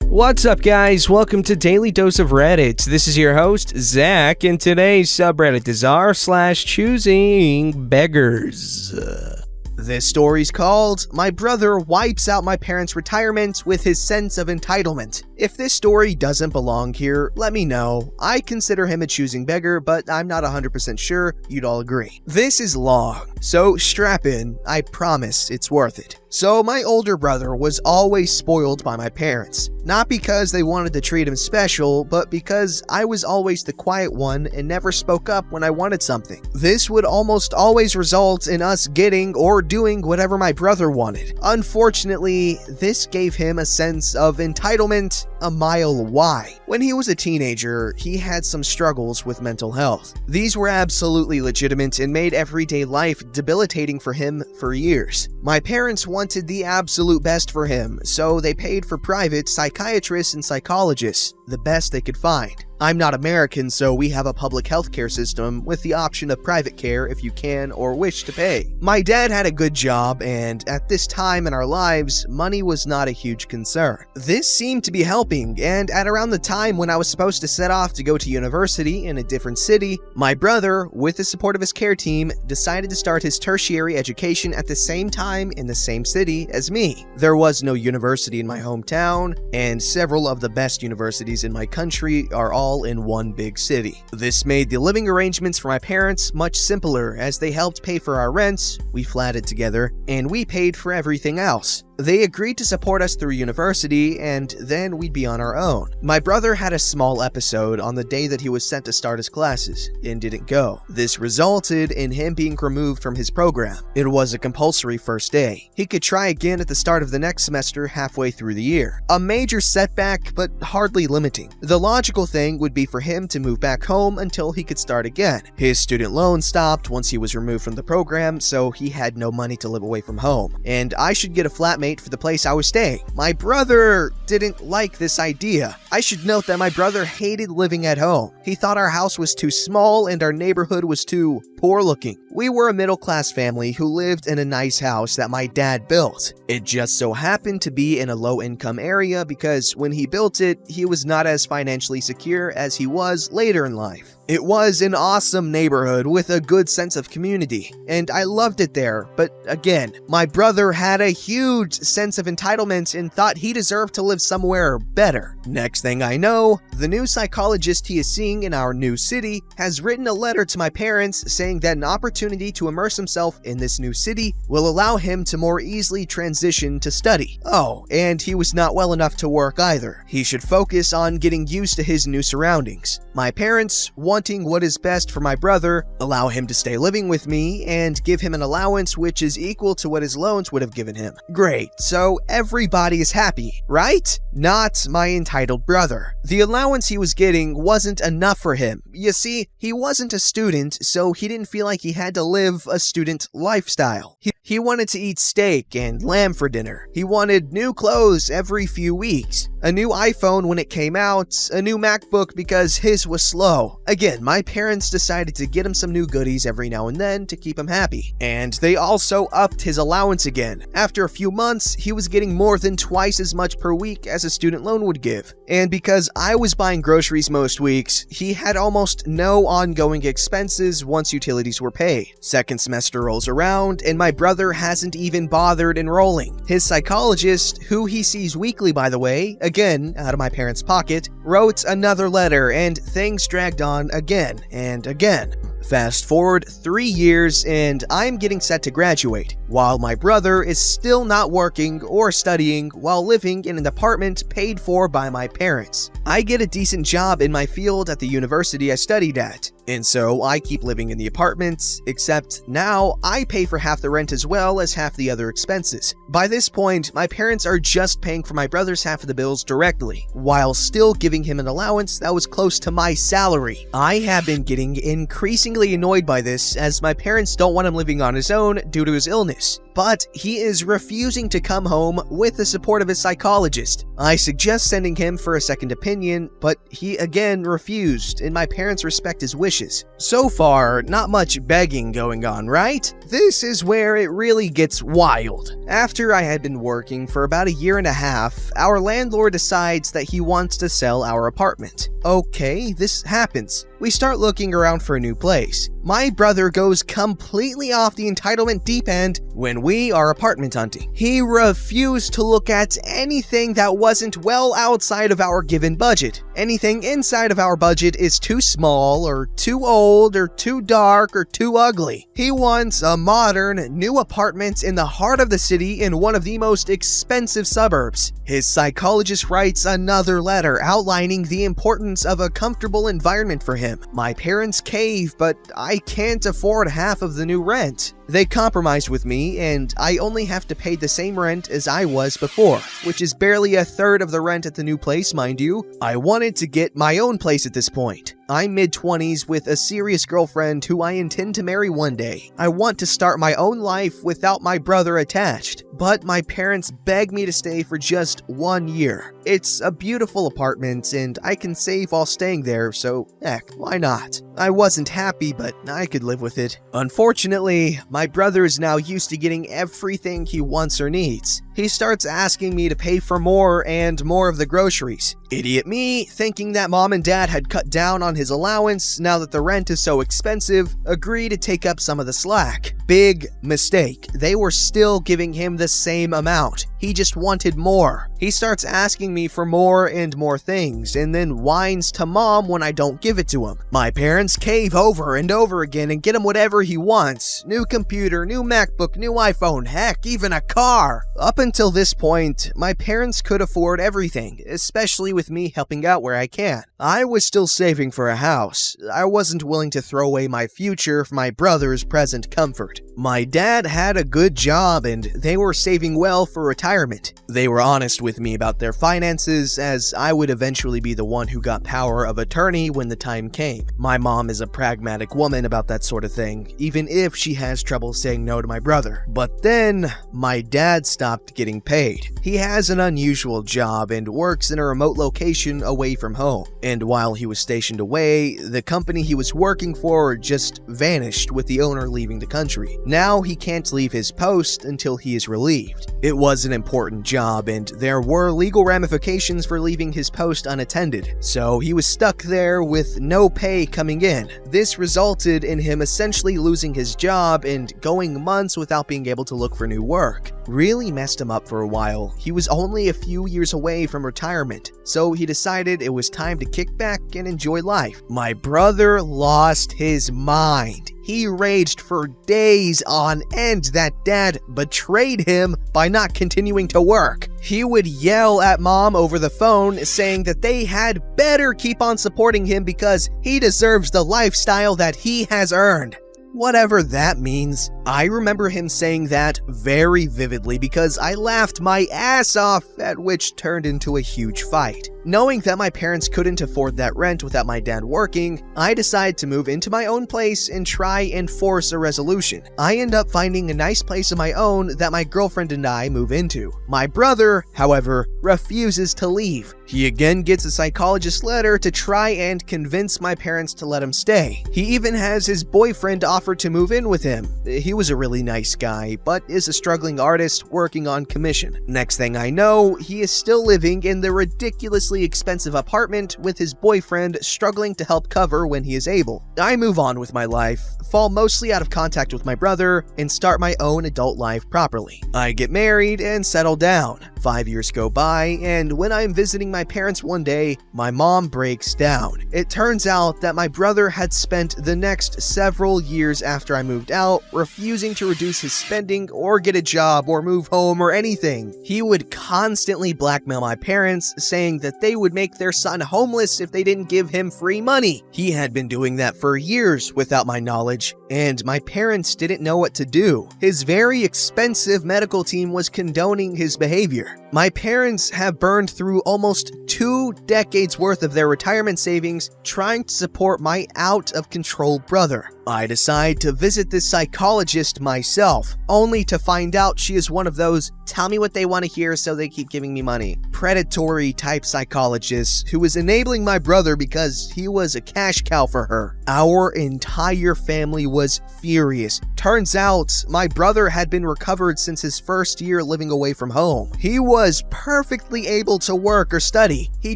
What's up, guys? Welcome to Daily Dose of Reddit. This is your host, Zach, and today's subreddit is r/ChoosingBeggars. This story's called, "My Brother Wipes Out My Parents' Retirement with His Sense of Entitlement." If this story doesn't belong here, let me know. I consider him a choosing beggar, but I'm not 100% sure you'd all agree. This is long, so strap in. I promise it's worth it. So my older brother was always spoiled by my parents. Not because they wanted to treat him special, but because I was always the quiet one and never spoke up when I wanted something. This would almost always result in us getting or doing whatever my brother wanted. Unfortunately, this gave him a sense of entitlement a mile wide. When he was a teenager, he had some struggles with mental health. These were absolutely legitimate and made everyday life debilitating for him for years. My parents wanted the absolute best for him, so they paid for private psychiatrists and psychologists, the best they could find. I'm not American, so we have a public healthcare system with the option of private care if you can or wish to pay. My dad had a good job, and at this time in our lives, money was not a huge concern. This seemed to be helping, and at around the time when I was supposed to set off to go to university in a different city, my brother, with the support of his care team, decided to start his tertiary education at the same time in the same city as me. There was no university in my hometown, and several of the best universities in my country are all in one big city. This made the living arrangements for my parents much simpler, as they helped pay for our rents, we flatted together, and we paid for everything else. They agreed to support us through university, and then we'd be on our own. My brother had a small episode on the day that he was sent to start his classes, and didn't go. This resulted in him being removed from his program. It was a compulsory first day. He could try again at the start of the next semester halfway through the year. A major setback, but hardly limiting. The logical thing would be for him to move back home until he could start again. His student loan stopped once he was removed from the program, so he had no money to live away from home, and I should get a flatmate for the place I was staying. My brother didn't like this idea. I should note that my brother hated living at home. He thought our house was too small and our neighborhood was too poor looking. We were a middle-class family who lived in a nice house that my dad built. It just so happened to be in a low-income area because when he built it, he was not as financially secure as he was later in life. It was an awesome neighborhood with a good sense of community, and I loved it there, but again, my brother had a huge sense of entitlement and thought he deserved to live somewhere better. Next thing I know, the new psychologist he is seeing in our new city has written a letter to my parents saying that an opportunity to immerse himself in this new city will allow him to more easily transition to study. Oh, and he was not well enough to work either. He should focus on getting used to his new surroundings. My parents, wanting what is best for my brother, allow him to stay living with me and give him an allowance which is equal to what his loans would have given him. Great, so everybody is happy, right? Not my entitled brother. The allowance he was getting wasn't enough for him. You see, he wasn't a student, so he didn't feel like he had to live a student lifestyle. He wanted to eat steak and lamb for dinner. He wanted new clothes every few weeks, a new iPhone when it came out, a new MacBook because his was slow. Again, my parents decided to get him some new goodies every now and then to keep him happy. And they also upped his allowance again. After a few months, he was getting more than twice as much per week as a student loan would give. And because I was buying groceries most weeks, he had almost no ongoing expenses once utilities were paid. Second semester rolls around, and my brother hasn't even bothered enrolling. His psychologist, who he sees weekly by the way, again out of my parents' pocket, wrote another letter, and things dragged on again and again. Fast forward 3 years and I'm getting set to graduate, while my brother is still not working or studying while living in an apartment paid for by my parents. I get a decent job in my field at the university I studied at, and so I keep living in the apartment, except now I pay for half the rent as well as half the other expenses. By this point, my parents are just paying for my brother's half of the bills directly, while still giving him an allowance that was close to my salary. I have been getting increasingly increasingly annoyed by this as my parents don't want him living on his own due to his illness. But he is refusing to come home with the support of his psychologist. I suggest sending him for a second opinion, but he again refused, and my parents respect his wishes. So far, not much begging going on, right? This is where it really gets wild. After I had been working for about a year and a half, our landlord decides that he wants to sell our apartment. Okay, this happens. We start looking around for a new place. My brother goes completely off the entitlement deep end when we are apartment hunting. He refused to look at anything that wasn't well outside of our given budget. Anything inside of our budget is too small, or too old, or too dark, or too ugly. He wants a modern, new apartment in the heart of the city in one of the most expensive suburbs. His psychologist writes another letter outlining the importance of a comfortable environment for him. My parents cave, but I can't afford half of the new rent. They compromised with me, and I only have to pay the same rent as I was before, which is barely a third of the rent at the new place, mind you. I wanted to get my own place at this point. I'm mid-20s with a serious girlfriend who I intend to marry one day. I want to start my own life without my brother attached, but my parents beg me to stay for just 1 year. It's a beautiful apartment, and I can save while staying there, so heck, why not? I wasn't happy, but I could live with it. Unfortunately, my brother is now used to getting everything he wants or needs. He starts asking me to pay for more and more of the groceries. Idiot me, thinking that mom and dad had cut down on his allowance now that the rent is so expensive, agree to take up some of the slack. Big mistake. They were still giving him the same amount. He just wanted more. He starts asking me for more and more things, and then whines to mom when I don't give it to him. My parents cave over and over again and get him whatever he wants. New computer, new MacBook, new iPhone, heck, even a car. Up until this point, my parents could afford everything, especially with me helping out where I can. I was still saving for a house. I wasn't willing to throw away my future for my brother's present comfort. My dad had a good job and they were saving well for retirement. They were honest with me about their finances, as I would eventually be the one who got power of attorney when the time came. My mom is a pragmatic woman about that sort of thing, even if she has trouble saying no to my brother. But then, my dad stopped getting paid. He has an unusual job and works in a remote location away from home. And while he was stationed away, the company he was working for just vanished with the owner leaving the country. Now he can't leave his post until he is relieved. It was an important job and there were legal ramifications for leaving his post unattended, so he was stuck there with no pay coming in. This resulted in him essentially losing his job and going months without being able to look for new work. Really messed him up for a while. He was only a few years away from retirement, so he decided it was time to kick back and enjoy life. My brother lost his mind. He raged for days on end that dad betrayed him by not continuing to work. He would yell at mom over the phone, saying that they had better keep on supporting him because he deserves the lifestyle that he has earned. Whatever that means. I remember him saying that very vividly because I laughed my ass off, at which turned into a huge fight. Knowing that my parents couldn't afford that rent without my dad working, I decided to move into my own place and try and force a resolution. I end up finding a nice place of my own that my girlfriend and I move into. My brother, however, refuses to leave. He again gets a psychologist letter to try and convince my parents to let him stay. He even has his boyfriend offer to move in with him. He was a really nice guy, but is a struggling artist working on commission. Next thing I know, he is still living in the ridiculously expensive apartment with his boyfriend struggling to help cover when he is able. I move on with my life, fall mostly out of contact with my brother, and start my own adult life properly. I get married and settle down. 5 years go by, and when I'm visiting my parents one day, my mom breaks down. It turns out that my brother had spent the next several years after I moved out refusing to reduce his spending or get a job or move home or anything. He would constantly blackmail my parents, saying that they would make their son homeless if they didn't give him free money. He had been doing that for years without my knowledge, and my parents didn't know what to do. His very expensive medical team was condoning his behavior. My parents have burned through almost 2 decades worth of their retirement savings trying to support my out-of-control brother. I decide to visit this psychologist myself, only to find out she is one of those tell me what they want to hear so they keep giving me money, predatory type psychologists who was enabling my brother because he was a cash cow for her. Our entire family was furious. Turns out, my brother had been recovered since his first year living away from home. He was perfectly able to work or study, he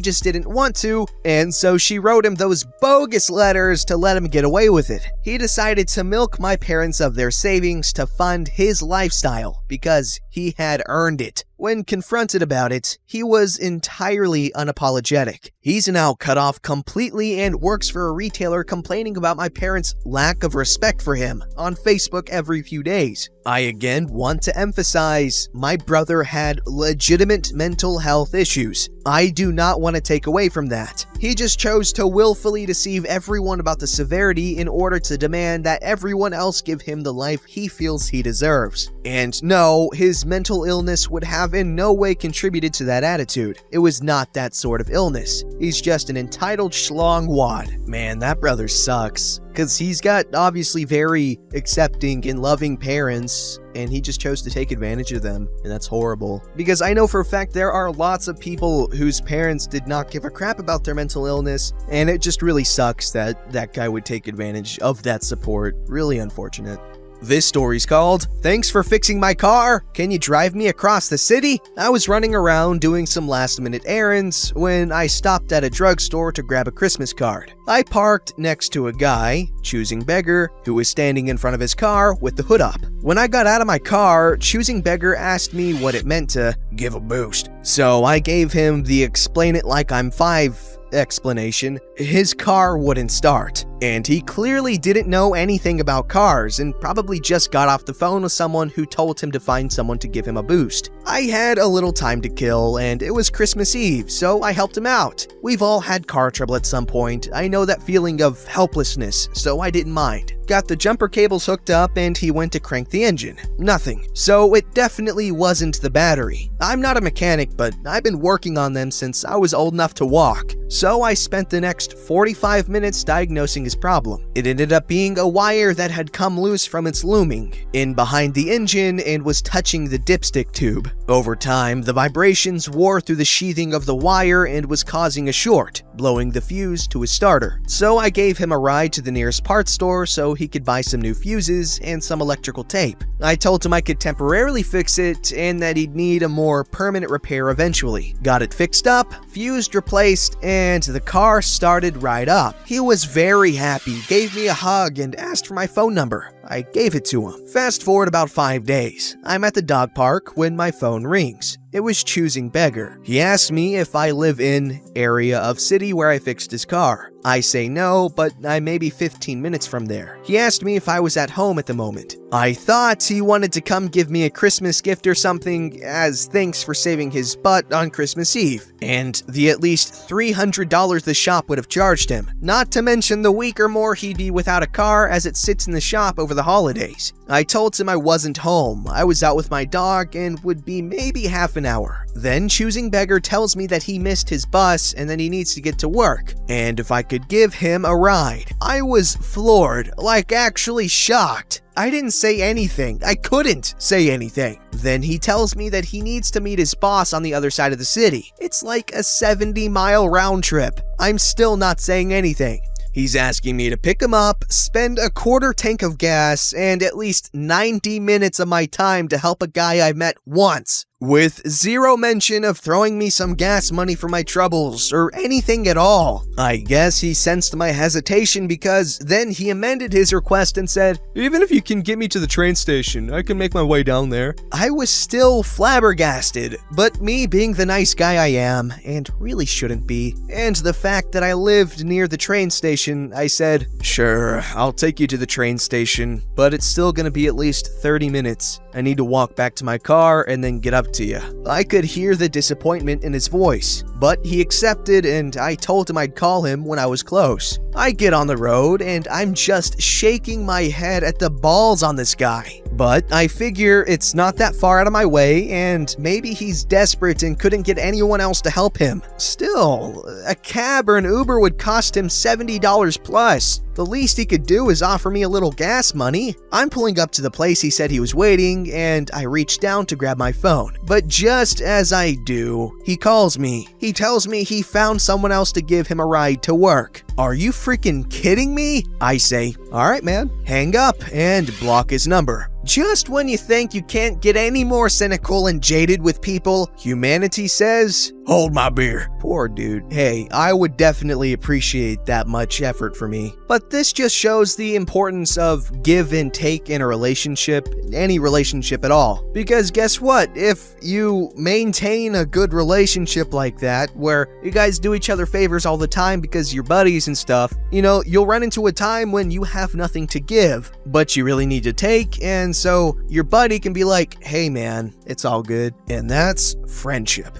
just didn't want to, and so she wrote him those bogus letters to let him get away with it. He decided to milk my parents of their savings to fund his lifestyle because he had earned it. When confronted about it, he was entirely unapologetic. He's now cut off completely and works for a retailer complaining about my parents' lack of respect for him on Facebook every few days. I again want to emphasize, my brother had legitimate mental health issues. I do not want to take away from that. He just chose to willfully deceive everyone about the severity in order to demand that everyone else give him the life he feels he deserves. And no, his mental illness would have in no way contributed to that attitude. It was not that sort of illness. He's just an entitled schlong wad. Man, that brother sucks. Because he's got obviously very accepting and loving parents, and he just chose to take advantage of them, and that's horrible. Because I know for a fact there are lots of people whose parents did not give a crap about their mental illness, and it just really sucks that that guy would take advantage of that support. Really unfortunate. This story's called, Thanks for Fixing My Car. Can you drive me across the city? I was running around doing some last-minute errands when I stopped at a drugstore to grab a Christmas card. I parked next to a guy, Choosing Beggar, who was standing in front of his car with the hood up. When I got out of my car, Choosing Beggar asked me what it meant to give a boost. So I gave him the explain it like I'm 5 explanation. His car wouldn't start, and he clearly didn't know anything about cars and probably just got off the phone with someone who told him to find someone to give him a boost. I had a little time to kill, and it was Christmas Eve, so I helped him out. We've all had car trouble at some point. I know that feeling of helplessness, so I didn't mind. Got the jumper cables hooked up, and he went to crank the engine. Nothing. So it definitely wasn't the battery. I'm not a mechanic, but I've been working on them since I was old enough to walk. So I spent the next 45 minutes diagnosing his problem. It ended up being a wire that had come loose from its looming in behind the engine and was touching the dipstick tube. Over time, the vibrations wore through the sheathing of the wire and was causing a short, blowing the fuse to his starter. So I gave him a ride to the nearest parts store so he could buy some new fuses and some electrical tape. I told him I could temporarily fix it and that he'd need a more permanent repair eventually. Got it fixed up, fused, replaced, and the car started right up. He was very happy, gave me a hug, and asked for my phone number. I gave it to him. Fast forward about 5 days. I'm at the dog park when my phone rings. It was Choosing Beggar. He asked me if I live in area of city where I fixed his car. I say no, but I'm maybe 15 minutes from there. He asked me if I was at home at the moment. I thought he wanted to come give me a Christmas gift or something as thanks for saving his butt on Christmas Eve, and the at least $300 the shop would have charged him. Not to mention the week or more he'd be without a car as it sits in the shop over the holidays. I told him I wasn't home. I was out with my dog and would be maybe half an hour. Then Choosing Beggar tells me that he missed his bus and that he needs to get to work, and if I could give him a ride. I was floored, like actually shocked. I didn't say anything. I couldn't say anything. Then he tells me that he needs to meet his boss on the other side of the city. It's like a 70-mile round trip. I'm still not saying anything. He's asking me to pick him up, spend a quarter tank of gas, and at least 90 minutes of my time to help a guy I met once, with zero mention of throwing me some gas money for my troubles or anything at all. I guess he sensed my hesitation because then he amended his request and said, "Even if you can get me to the train station, I can make my way down there." I was still flabbergasted, but me being the nice guy I am, and really shouldn't be, and the fact that I lived near the train station, I said, "Sure, I'll take you to the train station, but it's still gonna be at least 30 minutes. I need to walk back to my car and then get up to you." I could hear the disappointment in his voice, but he accepted and I told him I'd call him when I was close. I get on the road and I'm just shaking my head at the balls on this guy. But I figure it's not that far out of my way, and maybe he's desperate and couldn't get anyone else to help him. Still, a cab or an Uber would cost him $70 plus. The least he could do is offer me a little gas money. I'm pulling up to the place he said he was waiting, and I reach down to grab my phone. But just as I do, he calls me. He tells me he found someone else to give him a ride to work. Are you freaking kidding me? I say, all right, man. Hang up and block his number. Just when you think you can't get any more cynical and jaded with people, humanity says, hold my beer. Poor dude. Hey, I would definitely appreciate that much effort for me. But this just shows the importance of give and take in a relationship, any relationship at all. Because guess what? If you maintain a good relationship like that, where you guys do each other favors all the time because you're buddies and stuff, you'll run into a time when you have nothing to give, but you really need to take, and so your buddy can be like, hey man, it's all good. And that's friendship.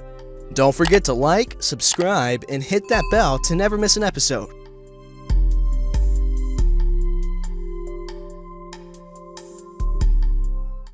Don't forget to like, subscribe, and hit that bell to never miss an episode.